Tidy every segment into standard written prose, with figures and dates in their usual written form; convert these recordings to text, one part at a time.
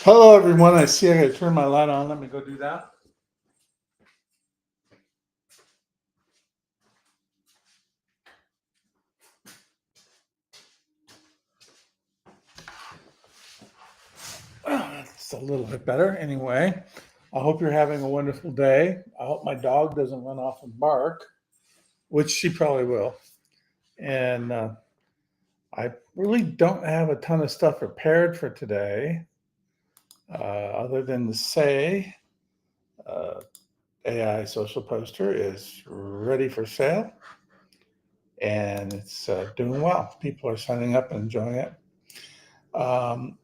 Hello, everyone. I see I got to turn my light on. Let me go do that. That's a little bit better. Anyway, I hope you're having a wonderful day. I hope my dog doesn't run off and bark, which she probably will. And I really don't have a ton of stuff prepared for today, other than to say uh, AI social poster is ready for sale and it's doing well. People are signing up and enjoying it. Um,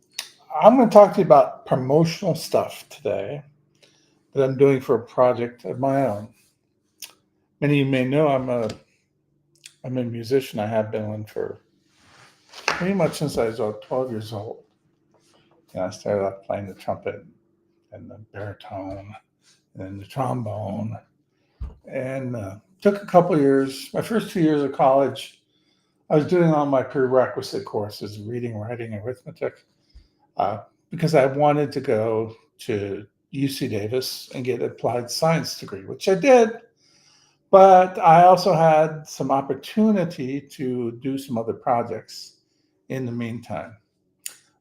I'm going to talk to you about promotional stuff today that I'm doing for a project of my own. Many of you may know I'm a musician. I have been one for pretty much since I was about 12 years old. And I started off playing the trumpet and the baritone and then the trombone. And took a couple of years. My first 2 years of college, I was doing all my prerequisite courses, reading, writing, arithmetic, because I wanted to go to UC Davis and get an applied science degree, which I did. But I also had some opportunity to do some other projects in the meantime.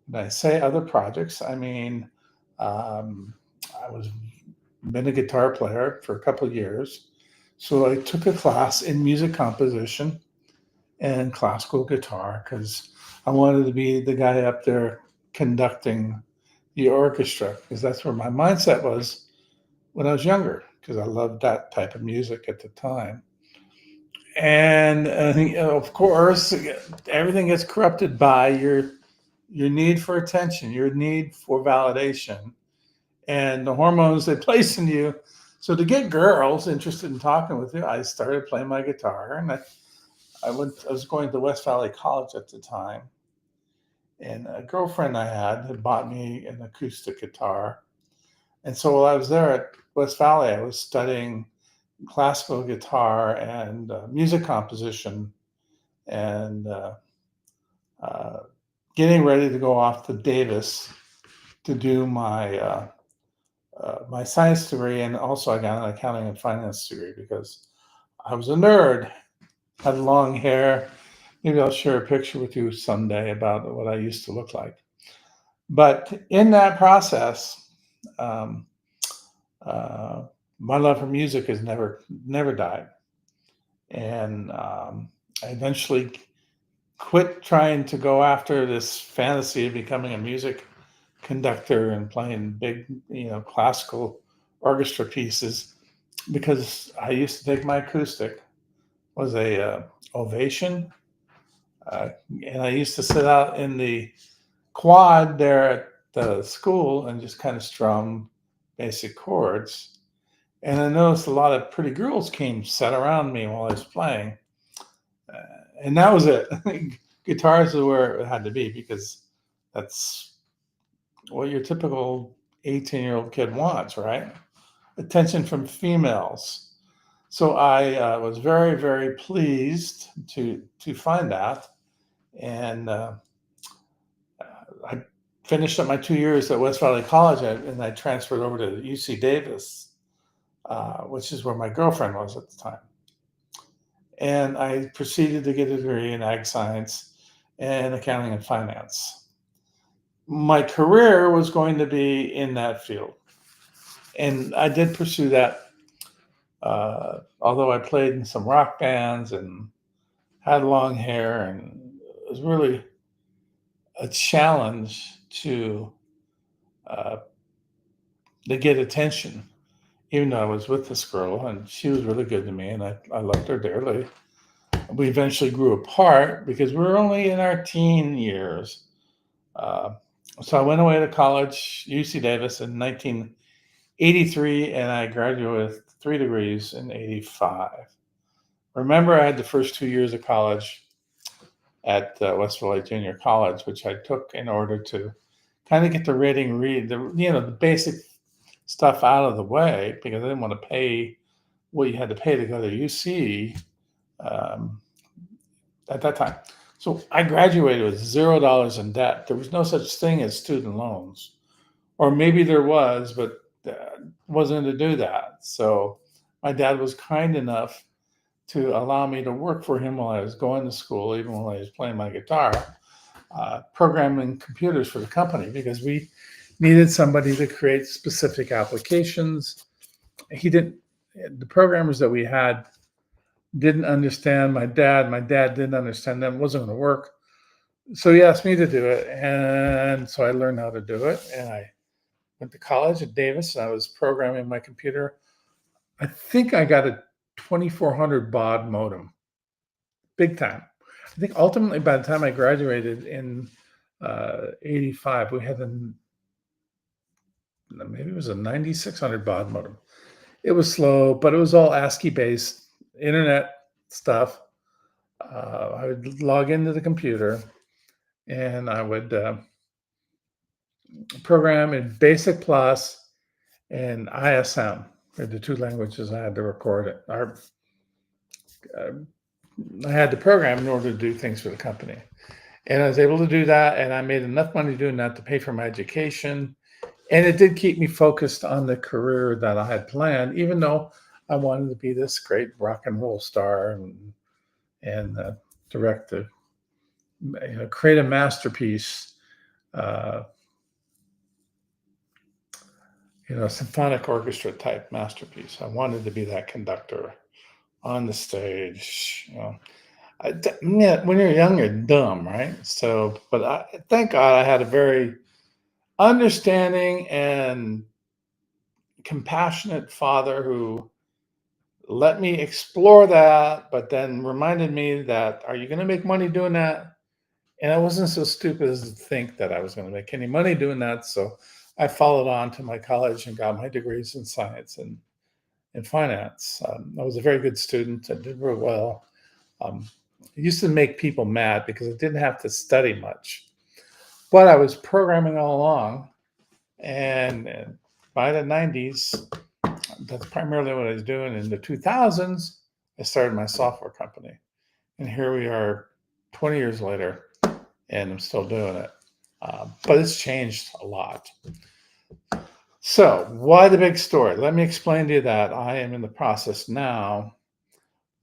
When I say other projects, I mean I was been a guitar player for a couple of years, so I took a class in music composition and classical guitar because I wanted to be the guy up there conducting the orchestra because that's where my mindset was when I was younger because I loved that type of music at the time. And of course, everything gets corrupted by your need for attention, your need for validation, and the hormones they place in you. So to get girls interested in talking with you, I started playing my guitar, and I was going to West Valley College at the time, and a girlfriend I had bought me an acoustic guitar, and so while I was there at West Valley, I was studying classical guitar and music composition and uh, getting ready to go off to Davis to do my science degree, and also I got an accounting and finance degree because I was a nerd, had long hair. Maybe I'll share a picture with you someday about what I used to look like. But in that process, um, uh, my love for music has never died, and I eventually quit trying to go after this fantasy of becoming a music conductor and playing big, classical orchestra pieces because I used to think my acoustic was a ovation, and I used to sit out in the quad there at the school and just kind of strum basic chords. And I noticed a lot of pretty girls came sat around me while I was playing, and that was it. Guitars is where it had to be because that's what your typical 18-year-old kid wants, right? Attention from females. So I was very, very pleased to find that, and I finished up my 2 years at West Valley College, and I transferred over to UC Davis, which is where my girlfriend was at the time. And I proceeded to get a degree in ag science and accounting and finance. My career was going to be in that field, and I did pursue that. Although I played in some rock bands and had long hair, and it was really a challenge uh, to get attention. Even though I was with this girl, and she was really good to me, and I loved her dearly. We eventually grew apart because we were only in our teen years. Uh, so I went away to college, UC Davis, in 1983, and I graduated with 3 degrees in 85. Remember, I had the first 2 years of college at West Valley Junior College, which I took in order to kind of get the the basic stuff out of the way because I didn't want to pay what you had to pay to go to UC um, at that time. So I graduated with $0 in debt. There was no such thing as student loans or maybe there was, but wasn't to do that. So my dad was kind enough to allow me to work for him while I was going to school, even while I was playing my guitar, programming computers for the company because we needed somebody to create specific applications. The programmers that we had didn't understand my dad. My dad didn't understand them. It wasn't going to work. So he asked me to do it. And so I learned how to do it. And I went to college at Davis and I was programming my computer. I think I got a 2400 baud modem, big time. I think ultimately by the time I graduated in 85, we had maybe it was a 9600 baud modem. It was slow, but it was all ASCII based internet stuff. I would log into the computer and I would program in Basic Plus and ISM. They're the two languages I had to record it. I had to program in order to do things for the company. And I was able to do that, and I made enough money doing that to pay for my education. And it did keep me focused on the career that I had planned, even though I wanted to be this great rock and roll star and direct the, create a masterpiece, symphonic orchestra type masterpiece. I wanted to be that conductor on the stage. When you're young, you're dumb, right? So, but thank God I had a very understanding and compassionate father who let me explore that, but then reminded me that, are you going to make money doing that? And I wasn't so stupid as to think that I was going to make any money doing that. So I followed on to my college and got my degrees in science and in finance. I was a very good student. I did real well. It used to make people mad because I didn't have to study much, but I was programming all along. And by the 90s, that's primarily what I was doing. In the 2000s, I started my software company. And here we are 20 years later, and I'm still doing it. But it's changed a lot. So why the big story? Let me explain to you that I am in the process now.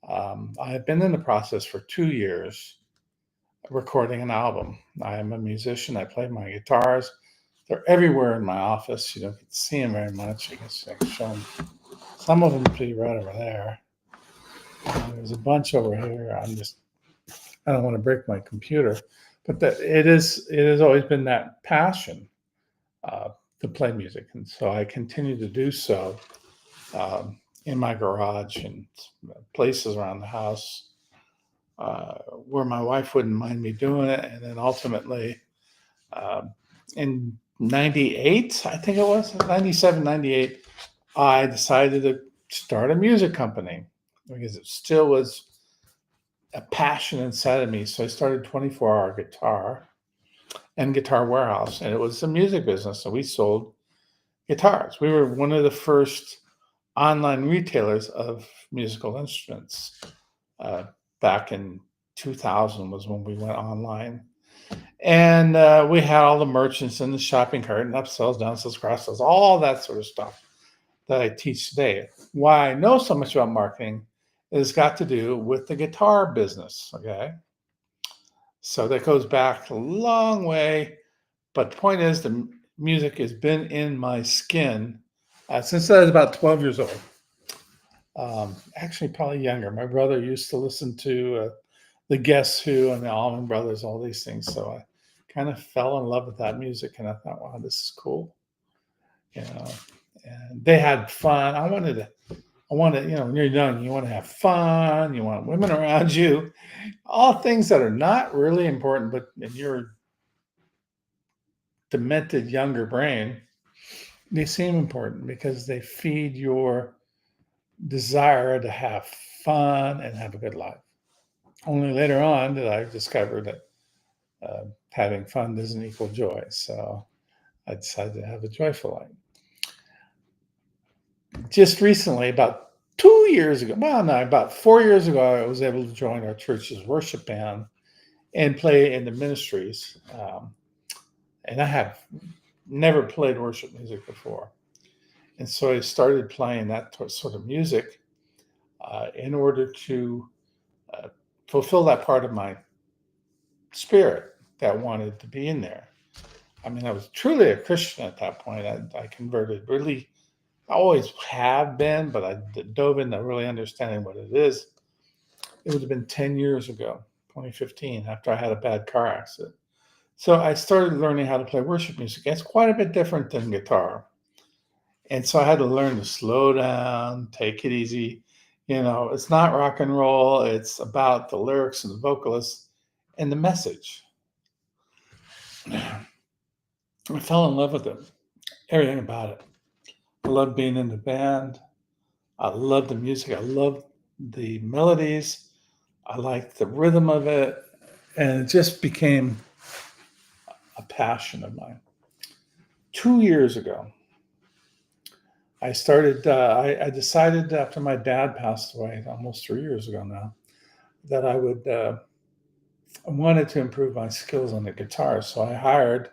I have been in the process for 2 years recording an album. I am a musician. I play my guitars. They're everywhere in my office. You don't get to see them very much. I guess I can show them. Some of them to you right over there. There's a bunch over here. I don't want to break my computer, but it has always been that passion to play music, and so I continue to do so in my garage and places around the house where my wife wouldn't mind me doing it. And then ultimately, in 98, I think it was 97, 98, I decided to start a music company because it still was a passion inside of me. So I started 24-hour Guitar and Guitar Warehouse, and it was a music business. So we sold guitars. We were one of the first online retailers of musical instruments. Back in 2000 was when we went online. And we had all the merchants in the shopping cart and upsells, downsells, cross sells, all that sort of stuff that I teach today. Why I know so much about marketing has got to do with the guitar business. Okay. So that goes back a long way. But the point is, the music has been in my skin since I was about 12 years old. Actually, probably younger. My brother used to listen to the Guess Who and the Allman Brothers, all these things. So I kind of fell in love with that music, and I thought, wow, this is cool. And they had fun. I wanted, when you're young, you want to have fun. You want women around you, all things that are not really important, but in your demented younger brain, they seem important because they feed your desire to have fun and have a good life. Only later on did I discover that having fun doesn't equal joy. So I decided to have a joyful life. Just recently, about 2 years ago, about 4 years ago, I was able to join our church's worship band and play in the ministries. And I have never played worship music before. And so I started playing that sort of music in order to uh, fulfill that part of my spirit that wanted to be in there. I mean, I was truly a Christian at that point. I converted really, I always have been, but I dove into really understanding what it is. It would have been 10 years ago, 2015, after I had a bad car accident. So I started learning how to play worship music. It's quite a bit different than guitar. And so I had to learn to slow down, take it easy. You know, it's not rock and roll, it's about the lyrics and the vocalists and the message. I fell in love with it, everything about it. I love being in the band. I love the music. I love the melodies. I like the rhythm of it. And it just became a passion of mine. 2 years ago, I decided after my dad passed away, almost 3 years ago now, that I wanted to improve my skills on the guitar. So I hired,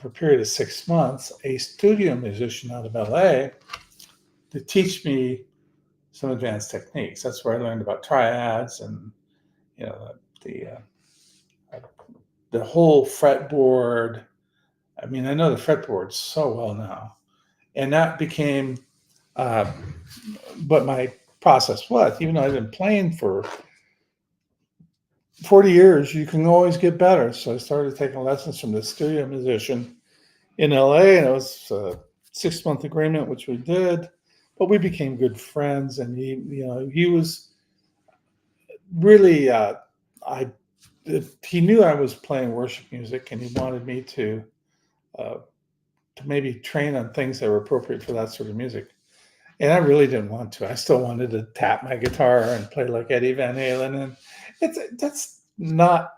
for a period of 6 months, a studio musician out of LA to teach me some advanced techniques. That's where I learned about triads and, you know, the whole fretboard. I mean, I know the fretboard so well now, and that became uh, what my process was. Even though I've been playing for 40 years, you can always get better. So I started taking lessons from the studio musician in LA, and it was a 6 month agreement, which we did. But we became good friends, and he was really, I he knew I was playing worship music, and he wanted me uh, to maybe train on things that were appropriate for that sort of music. And I really didn't want to. I still wanted to tap my guitar and play like Eddie Van Halen, and that's not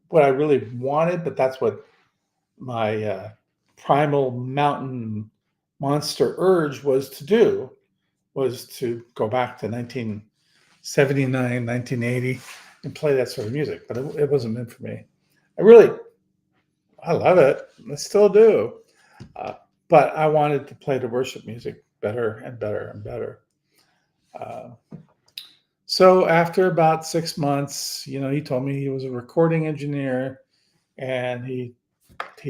what I really wanted, but that's what my primal mountain monster urge was to do, was to go back to 1979, 1980 and play that sort of music. But it wasn't meant for me. I love it. I still do. Uh, but I wanted to play the worship music better and better and better. Uh, so after about 6 months, he told me he was a recording engineer, and he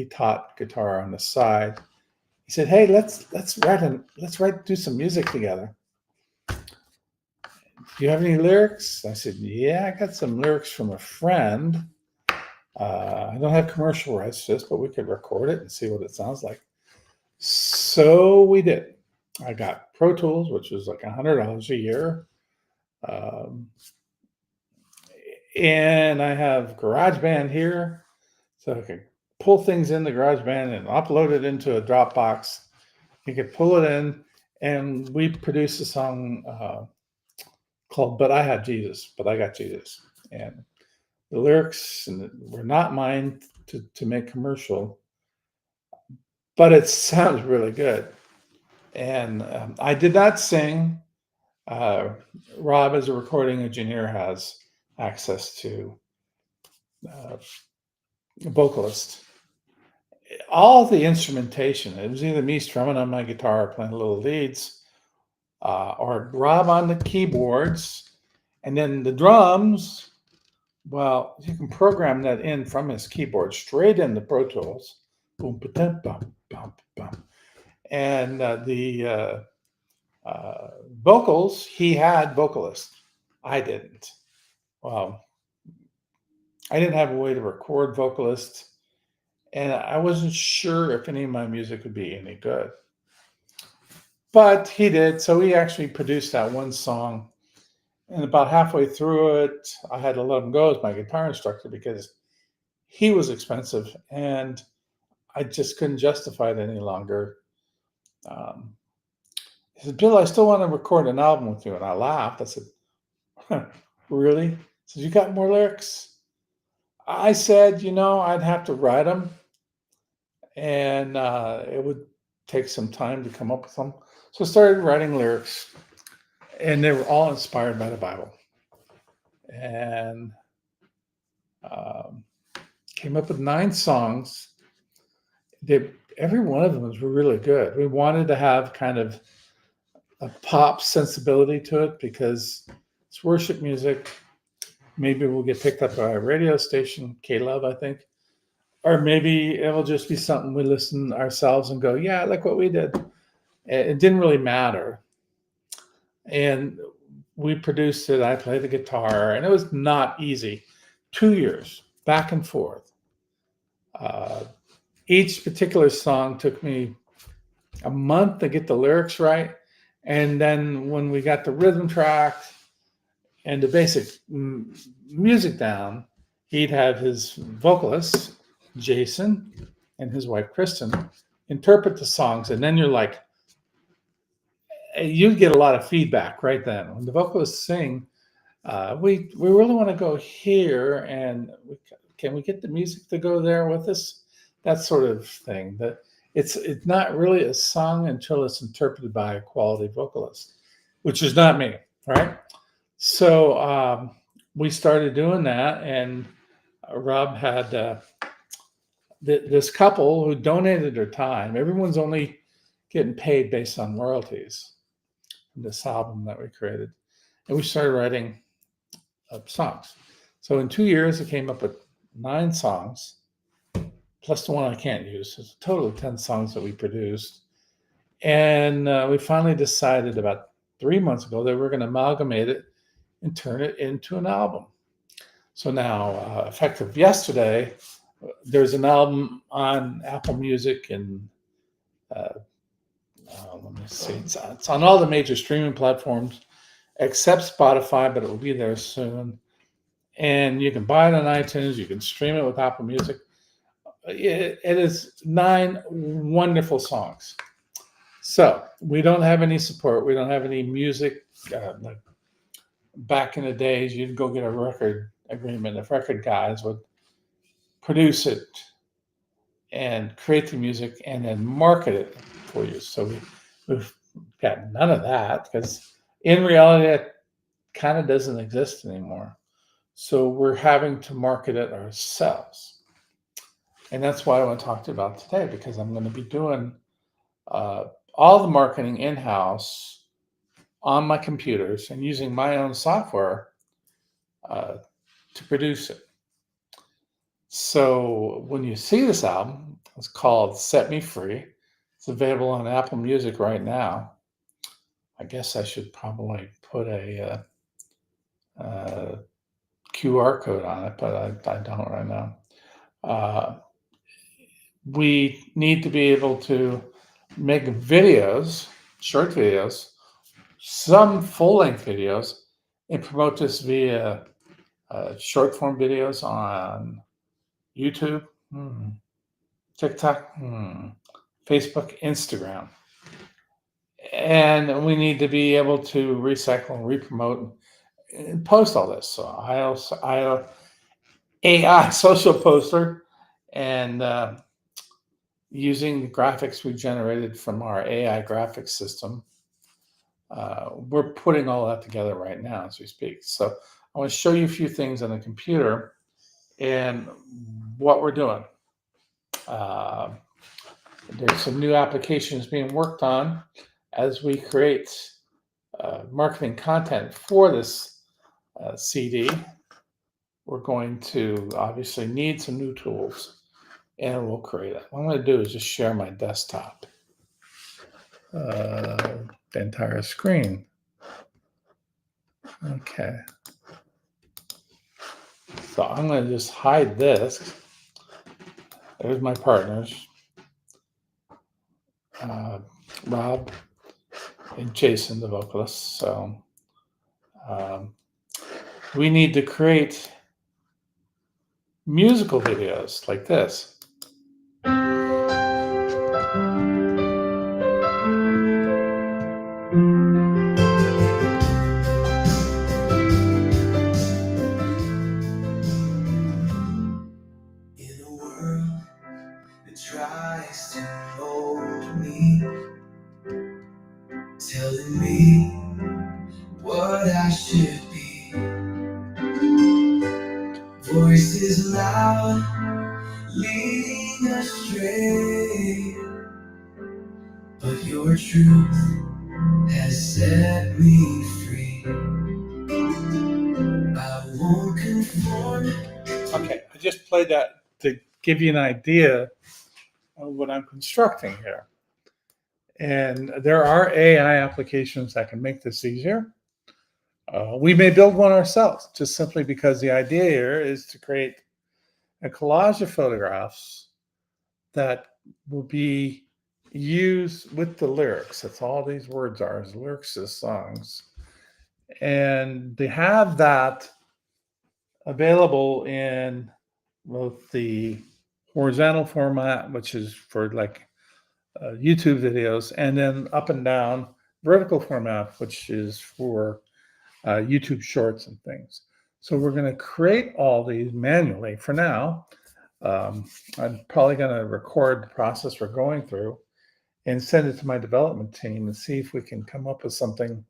taught guitar on the side. He said, "Hey, do some music together. Do you have any lyrics?" I said, "Yeah, I got some lyrics from a friend. I don't have commercial rights to this, but we could record it and see what it sounds like." So we did. I got Pro Tools, which was like $100 a year. Um, and I have GarageBand here, so I can pull things in the GarageBand and upload it into a Dropbox. You could pull it in, and we produced a song called "But I Have Jesus," but I got Jesus. And the lyrics were not mine to make commercial, but it sounds really good. And I did not sing. Uh, Rob, as a recording engineer, has access to uh, a vocalist. All the instrumentation, it was either me strumming on my guitar or playing little leads, or Rob on the keyboards, and then the drums. Well, you can program that in from his keyboard straight into Pro Tools. Boom, ba-dum, bum, bum, bum. And the vocals, he had vocalists. I didn't. Well, I didn't have a way to record vocalists, and I wasn't sure if any of my music would be any good. But he did. So he actually produced that one song. And about halfway through it, I had to let him go as my guitar instructor because he was expensive and I just couldn't justify it any longer. Um, he said, "Bill, I still want to record an album with you." And I laughed. I said, "Huh, really?" He said, "You got more lyrics?" I said, I'd have to write them, and it would take some time to come up with them. So I started writing lyrics, and they were all inspired by the Bible. And um, came up with 9 songs. every one of them was really good. We wanted to have kind of a pop sensibility to it because it's worship music. Maybe we'll get picked up by a radio station, K-Love, I think. Or maybe it'll just be something we listen ourselves and go, yeah, I like what we did. It didn't really matter. And we produced it. I played the guitar, and it was not easy. 2 years back and forth. Each particular song took me a month to get the lyrics right. And then when we got the rhythm track and the basic music down, he'd have his vocalist, Jason, and his wife, Kristen, interpret the songs. And then you're like, you get a lot of feedback right then. When the vocalists sing, we really want to go here, and can we get the music to go there with us? That sort of thing. That it's not really a song until it's interpreted by a quality vocalist, which is not me, right? So we started doing that, and Rob had this couple who donated their time. Everyone's only getting paid based on royalties from this album that we created, and we started writing songs. So in 2 years, it came up with 9 songs, plus the one I can't use. It's a total of 10 songs that we produced. And we finally decided about 3 months ago that we're going to amalgamate it and turn it into an album. So now, effective yesterday, there's an album on Apple Music and let me see, it's on all the major streaming platforms except Spotify, but it will be there soon. And you can buy it on iTunes. You can stream it with Apple Music. It is 9 wonderful songs. So we don't have any support. We don't have any music. Like back in the days, you'd go get a record agreement. If record guys would produce it and create the music and then market it for you. So we've got none of that because in reality, it kind of doesn't exist anymore. So we're having to market it ourselves. And that's why I want to talk to you about today, because I'm going to be doing all the marketing in-house on my computers and using my own software to produce it. So when you see this album, it's called Set Me Free. It's available on Apple Music right now. I guess I should probably put a QR code on it, but I don't right now. We need to be able to make videos, short videos, some full-length videos, and promote this via short-form videos on YouTube, TikTok, Facebook, Instagram. And we need to be able to recycle and re-promote and post all this. So I AI social poster, and using the graphics we generated from our AI graphics system, we're putting all that together right now as we speak. So I want to show you a few things on the computer and what we're doing. There's some new applications being worked on as we create marketing content for this CD. We're going to obviously need some new tools, and we'll create it. What I'm going to do is just share my desktop, the entire screen. Okay. So I'm going to just hide this. There's my partners, Rob and Jason, the vocalist. So we need to create musical videos like this. Tries to hold me, telling me what I should be. Voices loud, leading us astray, but your truth has set me free. I won't conform. Okay, I just played that to give you an idea of what I'm constructing here. And there are AI applications that can make this easier. We may build one ourselves, just simply because the idea here is to create a collage of photographs that will be used with the lyrics. That's all these words are, is lyrics to songs. And they have that available in both the horizontal format, which is for like YouTube videos, and then up and down vertical format, which is for YouTube shorts and things. So we're going to create all these manually for now. I'm probably going to record the process we're going through and send it to my development team and see if we can come up with something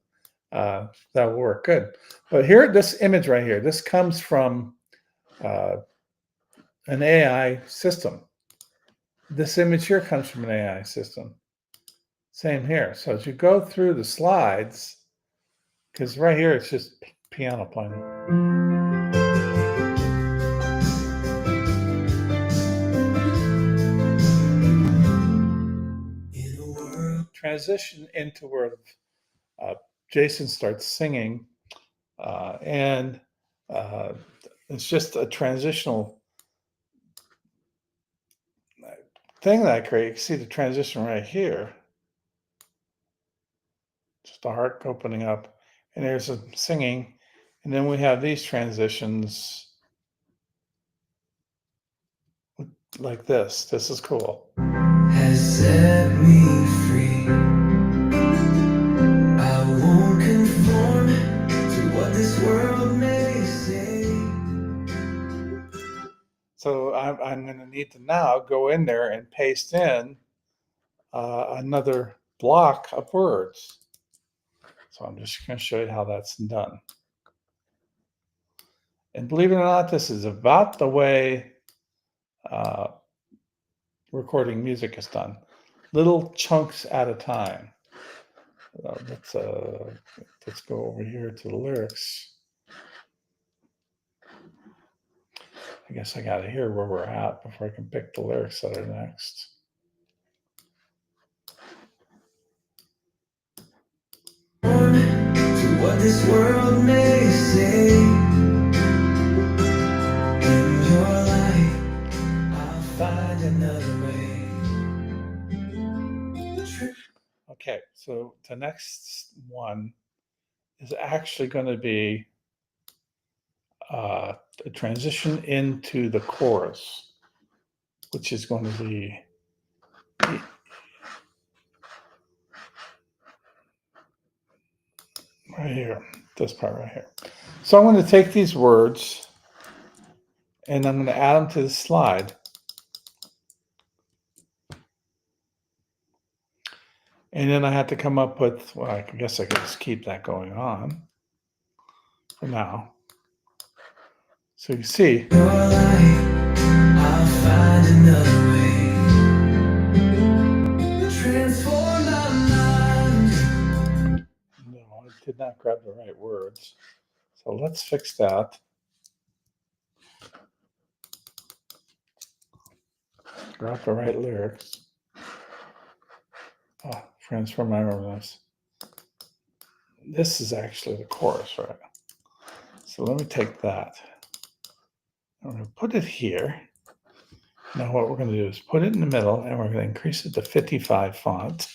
that will work good. But here, this image right here, this comes from an AI system. This image here comes from an AI system. Same here. So as you go through the slides, because right here it's just piano playing. In a world Transition into where Jason starts singing, and it's just a transitional thing that I create. You can see the transition right here. Just a heart opening up, and there's some singing, and then we have these transitions like this. This is cool. has set me free. I won't conform to what this world may say. So I'm going to need to now go in there and paste in another block of words. So I'm just going to show you how that's done. And believe it or not, this is about the way recording music is done. Little chunks at a time. Let's go over here to the lyrics. I guess I got to hear where we're at before I can pick the lyrics that are next. To what this world may say. In your life, I'll find another way. Okay, so the next one is actually going to be a transition into the chorus, which is going to be right here, this part right here. So I'm going to take these words and I'm going to add them to the slide. And then I have to come up with, well, I guess I could just keep that going on for now. So you see, Your life, I'll find another way. Transform my mind. no, I did not grab the right words. So let's fix that. Grab the right lyrics. Oh, transform my awareness. This is actually the chorus, right? So let me take that. I'm going to put it here. Now what we're going to do is put it in the middle and we're going to increase it to 55 font.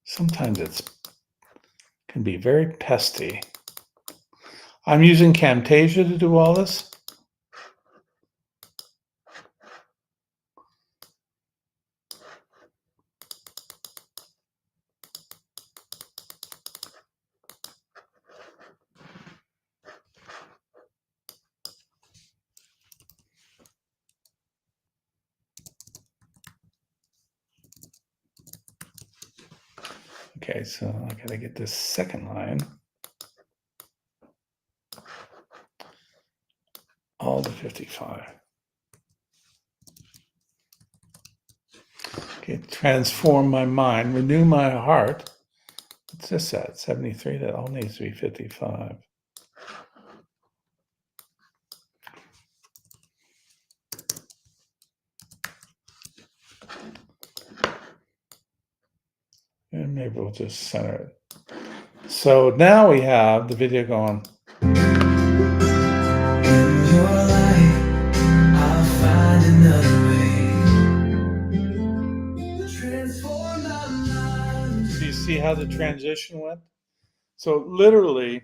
Sometimes it can be very pesty. I'm using Camtasia to do all this. Okay, so I gotta get this second line. All to 55. Okay, transform my mind, renew my heart. What's this at? 73? That all needs to be 55. And maybe we'll just center it. So now we have the video going. In your light, I'll find another way. Transform my mind. Do you see how the transition went? So literally,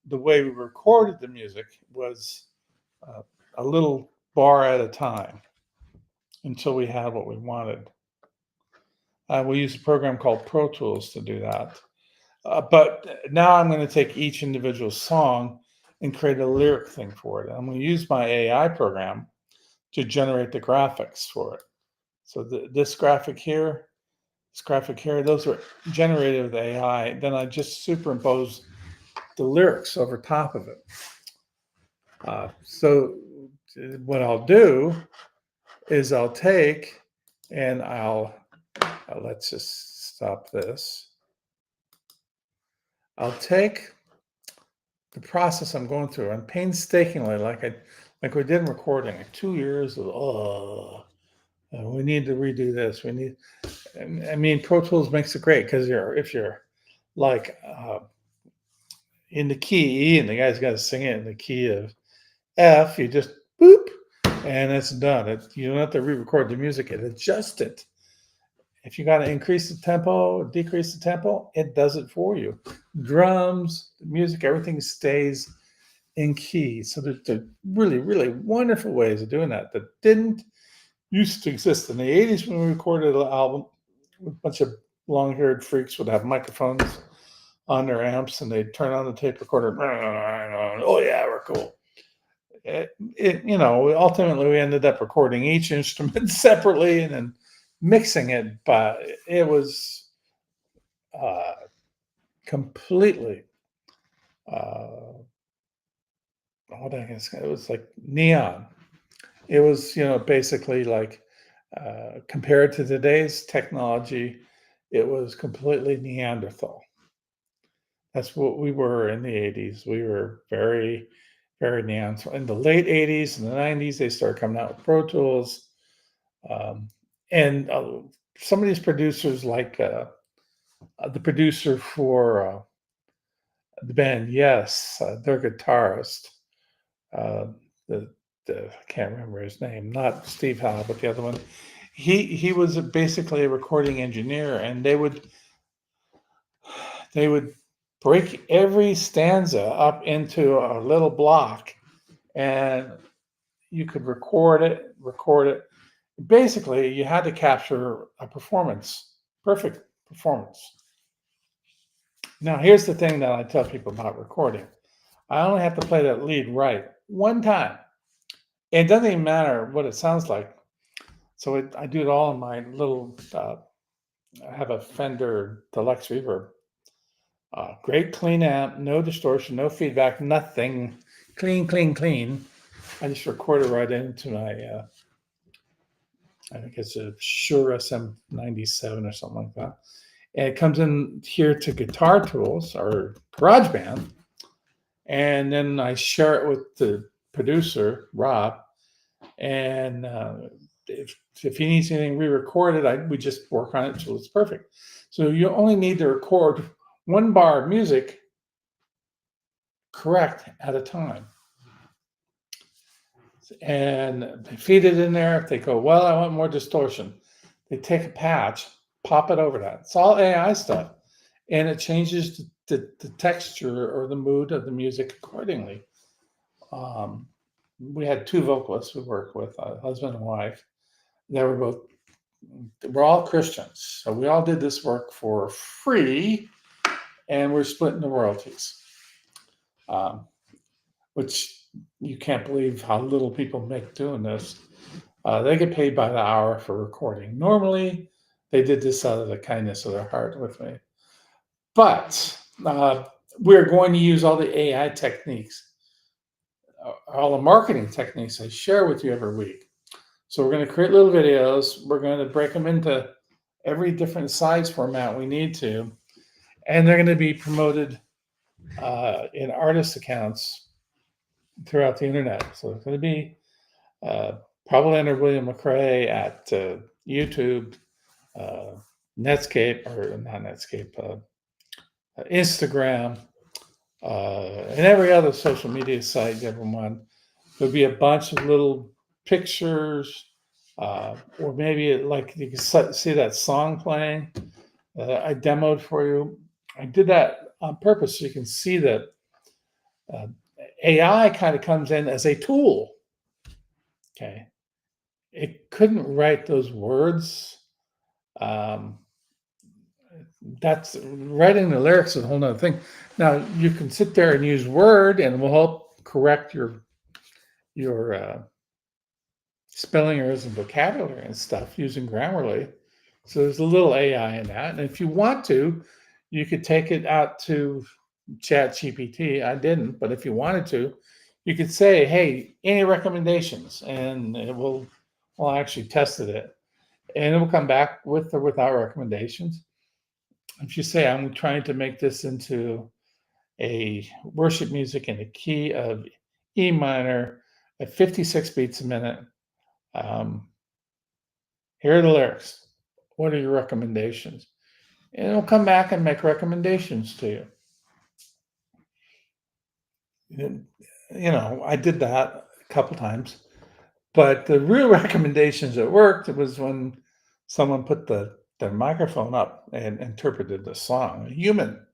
the way we recorded the music was a little bar at a time until we had what we wanted. We used a program called Pro Tools to do that. But now I'm going to take each individual song and create a lyric thing for it. I'm going to use my AI program to generate the graphics for it. So this graphic here, those are generated with AI. Then I just superimpose the lyrics over top of it. So what I'll do is I'll take and let's just stop this. I'll take the process I'm going through and painstakingly, like we did in recording, like 2 years of we need to redo this. I mean, Pro Tools makes it great because if you're like in the key E and the guy's got to sing it in the key of F, you just boop and it's done. You don't have to re-record the music; it adjusts it. If you got to increase the tempo, decrease the tempo, it does it for you. Drums, music, everything stays in key. So there's really, really wonderful ways of doing that didn't used to exist in the 80s when we recorded an album. A bunch of long-haired freaks would have microphones on their amps and they'd turn on the tape recorder. Oh yeah, we're cool. Ultimately we ended up recording each instrument separately and then mixing it, but it was completely it was like neon. It was basically like compared to today's technology, it was completely Neanderthal. That's what we were in the 80s. We were very, very Neanderthal. In the late 80s and the 90s, they started coming out with Pro Tools. And some of these producers, like the producer for the band Yes, their guitarist, I can't remember his name, not Steve Howe, but the other one. He was basically a recording engineer, and they would break every stanza up into a little block, and you could record it. Basically, you had to capture a perfect performance. Now, here's the thing that I tell people about recording. I only have to play that lead right one time. It doesn't even matter what it sounds like. So I do it all in my little, I have a Fender Deluxe Reverb. Great clean amp, no distortion, no feedback, nothing. Clean. I just record it right into my, I think it's a Shure SM97 or something like that. And it comes in here to Guitar Tools or GarageBand. And then I share it with the producer, Rob. And if he needs anything re-recorded, we just work on it until it's perfect. So you only need to record one bar of music correct at a time. And they feed it in there. If they go, well, I want more distortion, they take a patch, pop it over that. It's all AI stuff. And it changes the texture or the mood of the music accordingly. We had two vocalists we worked with, a husband and wife. We're all Christians. So we all did this work for free, and we're splitting the royalties, which you can't believe how little people make doing this. They get paid by the hour for recording. Normally, They did this out of the kindness of their heart with me. But we're going to use all the AI techniques, all the marketing techniques I share with you every week. So we're going to create little videos. We're going to break them into every different size format we need to, and they're going to be promoted in artist accounts throughout the internet. So it's going to be probably under William McRae at YouTube, Netscape, or not Netscape, Instagram, and every other social media site you ever want. There'll be a bunch of little pictures, or maybe like you can see that song playing that I demoed for you. I did that on purpose so you can see that AI kind of comes in as a tool. Okay. It couldn't write those words. That's writing the lyrics is a whole nother thing. Now you can sit there and use Word, and we'll help correct your spelling errors and vocabulary and stuff using Grammarly. So there's a little AI in that, and if you want to, you could take it out to ChatGPT. I didn't, but if you wanted to, you could say, "Hey, any recommendations?" and it will. Well, I actually tested it, and it will come back with or without recommendations. If you say, I'm trying to make this into a worship music in a key of E minor at 56 beats a minute, here are the lyrics. What are your recommendations? And it'll come back and make recommendations to you. You know, I did that a couple times, but the real recommendations that worked was when someone put their microphone up and interpreted the song. A human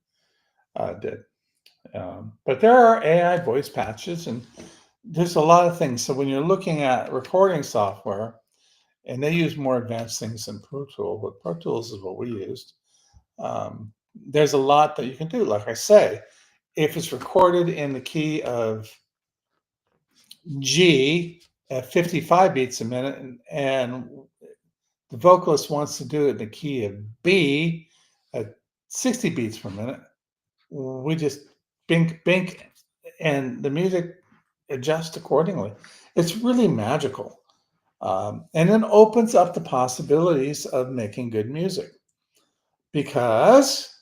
did. But there are AI voice patches, and there's a lot of things. So when you're looking at recording software, and they use more advanced things than Pro Tools, but Pro Tools is what we used. There's a lot that you can do. Like I say, if it's recorded in the key of G at 55 beats a minute, and the vocalist wants to do it in the key of B at 60 beats per minute, we just bink, bink, and the music adjusts accordingly. It's really magical. And it opens up the possibilities of making good music, because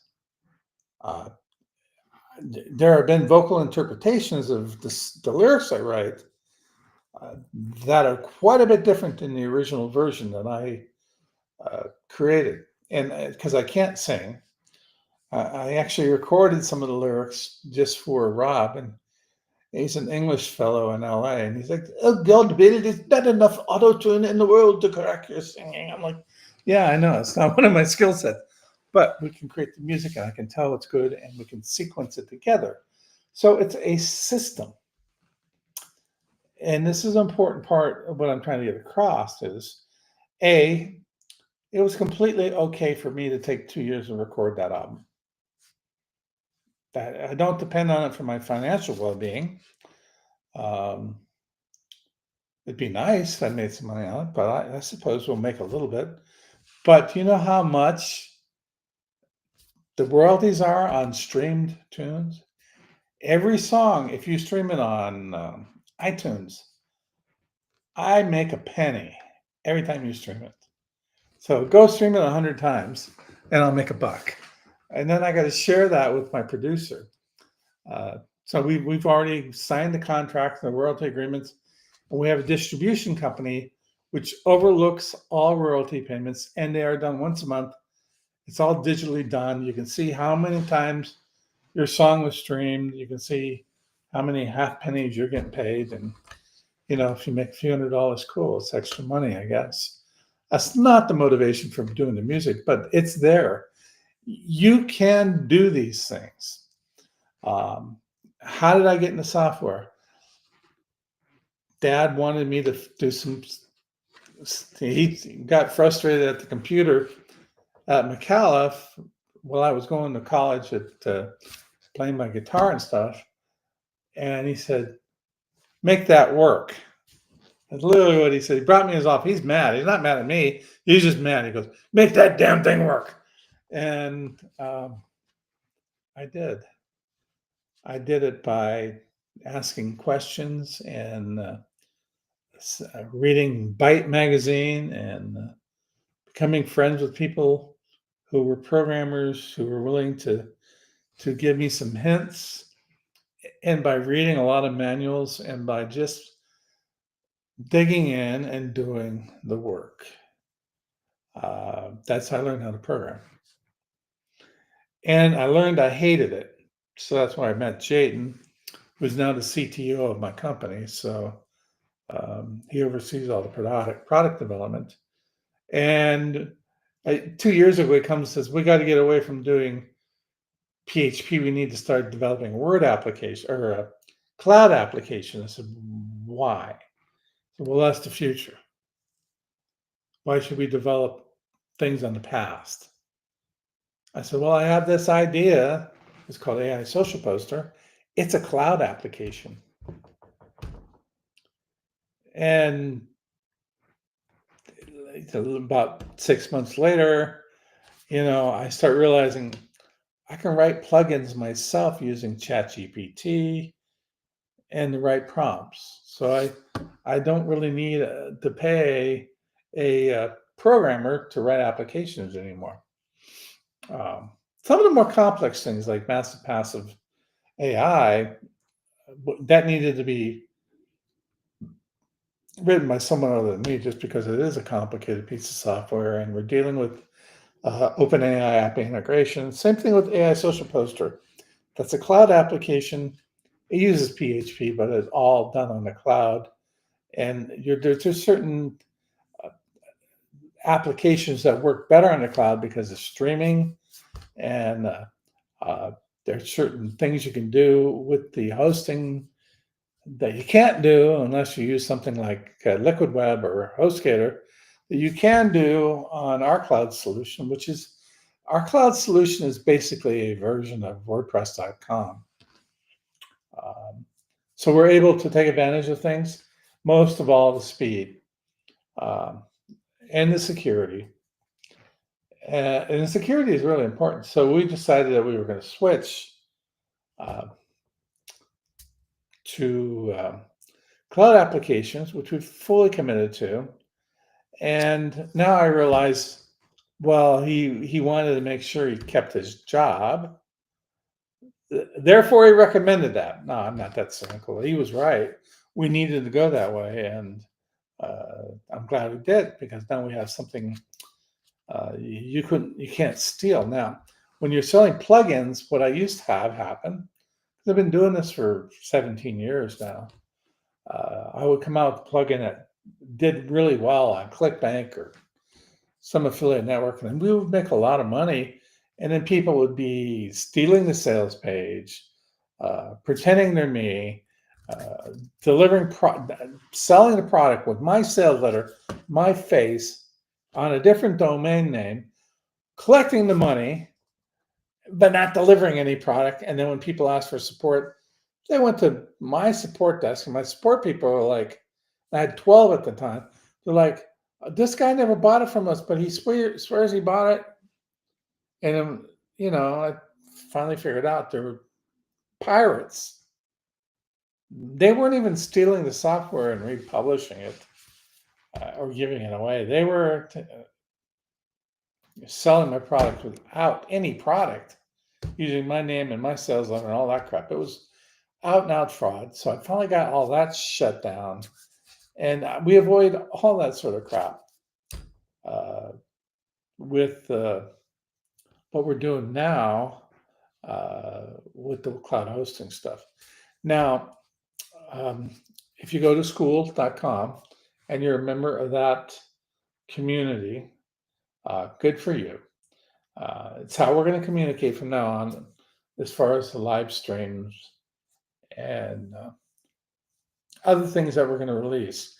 there have been vocal interpretations of the lyrics I write that are quite a bit different than the original version that I created. And because I can't sing, I actually recorded some of the lyrics just for Rob, and he's an English fellow in LA, and he's like, "Oh God, Bill, there's not enough auto-tune in the world to correct your singing." I'm like, "Yeah, I know, it's not one of my skill sets, but we can create the music, and I can tell it's good, and we can sequence it together." So it's a system. And this is an important part of what I'm trying to get across is, A, it was completely okay for me to take 2 years to record that album. That I don't depend on it for my financial well-being. It'd be nice if I made some money on it, but I suppose we'll make a little bit. But you know how much the royalties are on streamed tunes? Every song, if you stream it on iTunes, I make a penny every time you stream it. So go stream it 100 times, and I'll make $1. And then I got to share that with my producer. So we've already signed the contract, the royalty agreements, and we have a distribution company which overlooks all royalty payments, and they are done once a month. It's all digitally done. You can see how many times your song was streamed. You can see how many half pennies you're getting paid, and you know, if you make a few $100, cool. It's extra money, I guess. That's not the motivation for doing the music, but it's there. You can do these things. How did I get into software? Dad wanted me to do some. He got frustrated at the computer at McAuliffe while I was going to college at playing my guitar and stuff. And he said, "Make that work." That's literally what he said. He brought me in his office. He's mad. He's not mad at me. He's just mad. He goes, "Make that damn thing work." And I did. I did it by asking questions and reading Byte magazine and becoming friends with people who were programmers who were willing to give me some hints, and by reading a lot of manuals and by just digging in and doing the work. That's how I learned how to program. And I learned I hated it. So that's why I met Jayden, who's now the CTO of my company. So he oversees all the product development. And 2 years ago, he comes and says, "We got to get away from doing PHP. We need to start developing Word application or a cloud application." I said, "Why?" He said, "Well, that's the future. Why should we develop things on the past?" I said, "Well, I have this idea. It's called AI Social Poster. It's a cloud application." And about 6 months later, I start realizing I can write plugins myself using ChatGPT and the right prompts. So I don't really need to pay a programmer to write applications anymore. Some of the more complex things like massive passive AI that needed to be written by someone other than me, just because it is a complicated piece of software, and we're dealing with OpenAI app integration. Same thing with AI Social Poster. That's a cloud application. It uses PHP, but it's all done on the cloud. And there's just certain applications that work better on the cloud because of streaming, and there's certain things you can do with the hosting that you can't do unless you use something like Liquid Web or HostGator, that you can do on our cloud solution, which is our cloud solution is basically a version of WordPress.com. So we're able to take advantage of things, most of all the speed um, and the security. And the security is really important. So we decided that we were going to switch uh, to cloud applications, which we've fully committed to. And now I realize, well, he wanted to make sure he kept his job. Therefore, he recommended that. No, I'm not that cynical. He was right. We needed to go that way, and I'm glad we did, because now we have something you can't steal. Now, when you're selling plugins, what I used to have happen, because I've been doing this for 17 years now, I would come out with a plugin that did really well on ClickBank or some affiliate network, and we would make a lot of money. And then people would be stealing the sales page, pretending they're me, uh, selling the product with my sales letter, my face, on a different domain name, collecting the money, but not delivering any product. And then when people ask for support, they went to my support desk, and my support people were like, I had 12 at the time. They're like, "This guy never bought it from us, but he swears he bought it." And I finally figured out they were pirates. They weren't even stealing the software and republishing it or giving it away. They were selling my product without any product, using my name and my sales letter and all that crap. It was out and out fraud. So I finally got all that shut down, and we avoid all that sort of crap with what we're doing now with the cloud hosting stuff. Now, if you go to school.com and you're a member of that community, good for you. It's how we're going to communicate from now on, as far as the live streams and other things that we're going to release.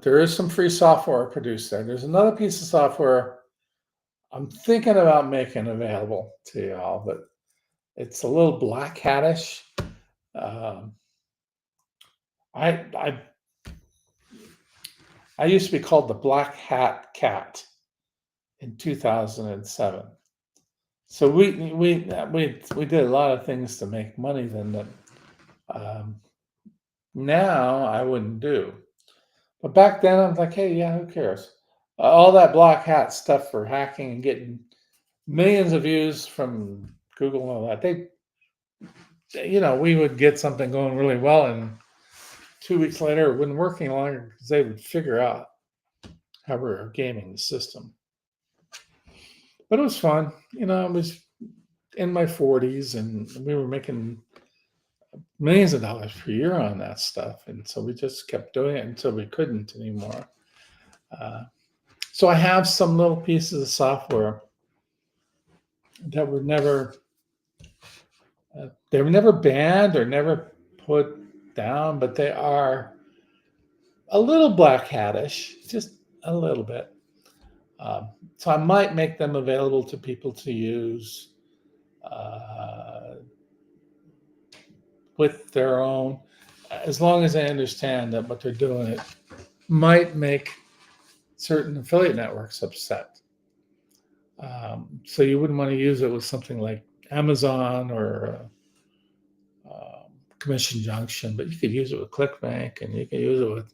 There is some free software produced there. There's another piece of software I'm thinking about making available to y'all, but it's a little black hatish. I I used to be called the Black Hat Cat in 2007. So we did a lot of things to make money then that now I wouldn't do. But back then I'm like, hey, yeah, who cares? All that black hat stuff for hacking and getting millions of views from Google and all that. We would get something going really well, and 2 weeks later it wasn't working longer because they would figure out how we were gaming the system. But it was fun. I was in my 40s and we were making millions of dollars per year on that stuff. And so we just kept doing it until we couldn't anymore. So I have some little pieces of software that were never banned or never put down, but they are a little black hattish, just a little bit. So I might make them available to people to use with their own, as long as they understand that what they're doing, it might make certain affiliate networks upset. So you wouldn't want to use it with something like Amazon or Commission Junction, but you could use it with ClickBank and you can use it with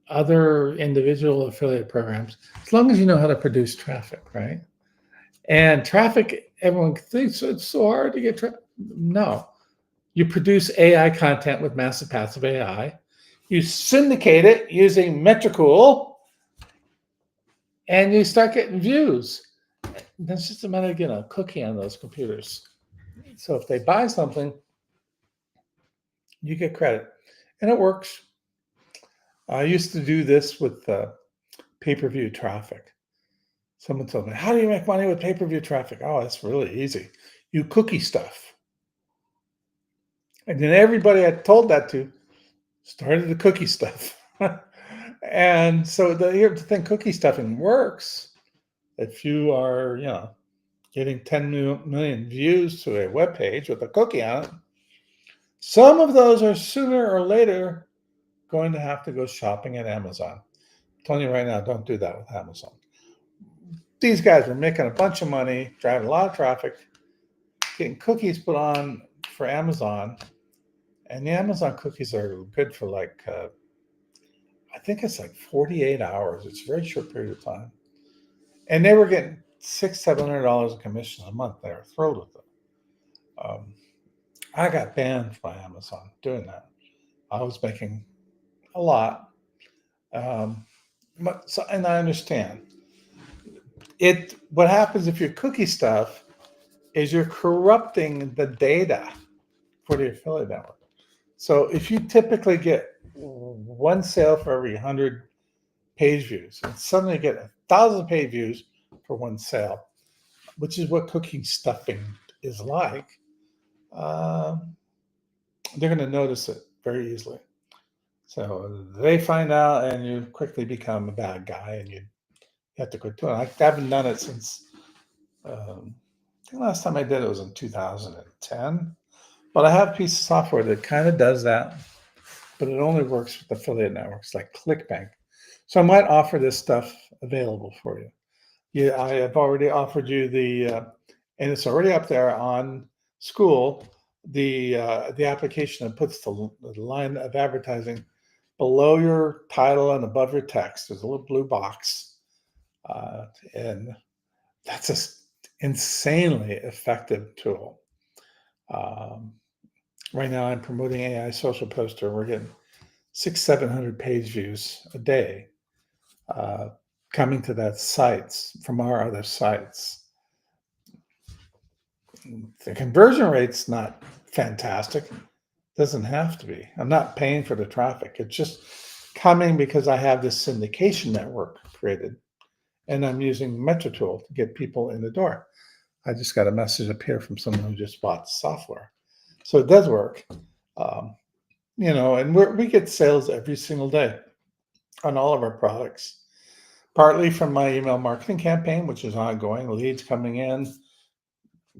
other individual affiliate programs, as long as you know how to produce traffic, right? And traffic, everyone thinks it's so hard to get traffic. No, you produce AI content with massive passive AI. You syndicate it using Metricool, and you start getting views. That's just a matter of getting a cookie on those computers. So if they buy something, you get credit, and it works. I used to do this with pay-per-view traffic. Someone told me, how do you make money with pay-per-view traffic? Oh, it's really easy. You cookie stuff. And then everybody I told that to started the cookie stuff. And so here's the thing, cookie stuffing works if you are, getting 10 million views to a web page with a cookie on it. Some of those are sooner or later going to have to go shopping at Amazon. I'm telling you right now, don't do that with Amazon. These guys are making a bunch of money, driving a lot of traffic, getting cookies put on for Amazon. And the Amazon cookies are good for I think it's like 48 hours. It's a very short period of time. And they were getting $600-700 of commission a month. They were thrilled with it. I got banned by Amazon doing that. I was making a lot. And I understand. What happens if you cookie stuff is you're corrupting the data for the affiliate network. So if you typically get one sale for every 100 page views, and suddenly get 1,000 page views for one sale, which is what cookie stuffing is like, they're going to notice it very easily. So they find out, and you quickly become a bad guy, and you have to quit doing it. I haven't done it since the last time I did it was in 2010. But I have a piece of software that kind of does that, but it only works with affiliate networks like ClickBank. So I might offer this stuff available for you. Yeah, I have already offered you and it's already up there on School, the application that puts the line of advertising below your title and above your text. There's a little blue box, and that's an insanely effective tool. Right now, I'm promoting AI Social Poster. We're getting 600-700 page views a day coming to that sites from our other sites. The conversion rate's not fantastic. Doesn't have to be. I'm not paying for the traffic. It's just coming because I have this syndication network created, and I'm using Metritool to get people in the door. I just got a message up here from someone who just bought software. So it does work. And we get sales every single day on all of our products, partly from my email marketing campaign, which is ongoing, leads coming in.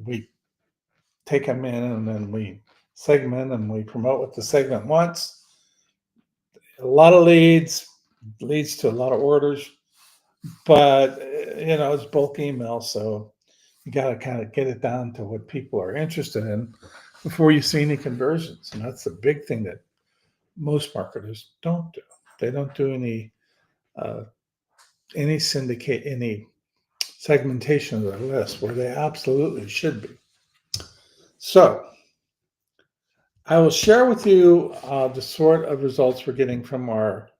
We take them in and then we segment and we promote what the segment wants. A lot of leads, leads to a lot of orders, but it's bulk email, so you got to kind of get it down to what people are interested in before you see any conversions. And that's the big thing that most marketers don't do. They don't do uh, any syndicate, any segmentation of their list where they absolutely should be. So I will share with you the sort of results we're getting from our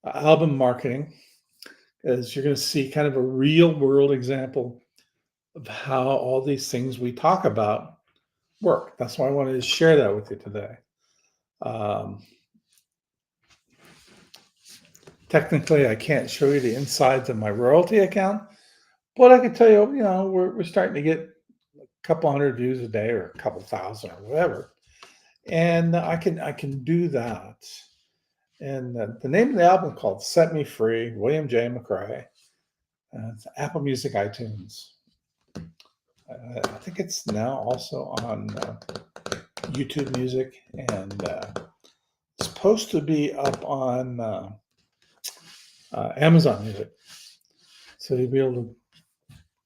album marketing, as you're going to see kind of a real world example of how all these things we talk about work. That's why I wanted to share that with you today. Um, Technically, I can't show you the insides of my royalty account, but I can tell you, we're starting to get a couple hundred views a day or a couple thousand or whatever, and I can do that. And the name of the album called "Set Me Free," William J. McRae. It's Apple Music, iTunes. I think it's now also on YouTube Music, and it's supposed to be up on Amazon Music. So you'll be able to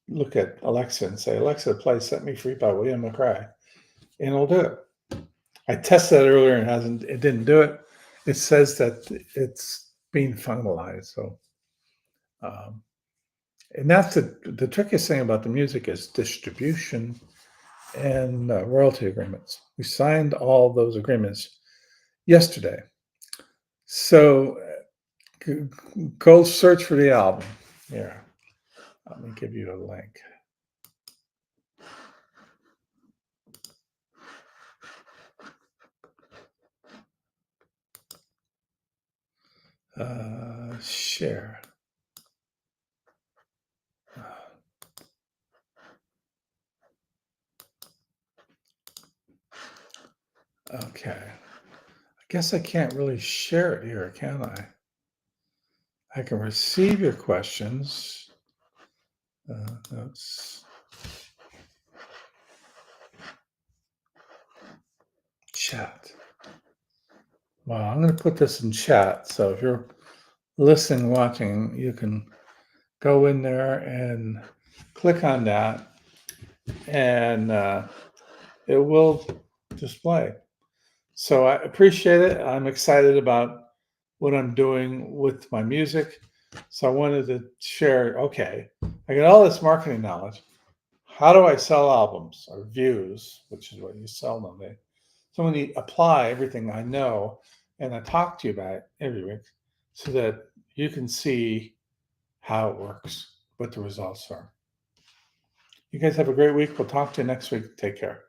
look at Alexa and say, "Alexa, play Set Me Free by William McRae," and it'll do it. I tested that earlier and it didn't do it. It says that it's being finalized. So, and that's the trickiest thing about the music is distribution and royalty agreements. We signed all those agreements yesterday. So go search for the album. Here, let me give you a link. Share. Okay. I guess I can't really share it here, can I? I can receive your questions. Notes. Chat. Well, I'm going to put this in chat. So if you're listening, watching, you can go in there and click on that, and it will display. So I appreciate it. I'm excited about what I'm doing with my music. So I wanted to share, okay, I got all this marketing knowledge. How do I sell albums or views, which is what you sell them? So I'm going to apply everything I know, and I talk to you about it every week so that you can see how it works, what the results are. You guys have a great week. We'll talk to you next week. Take care.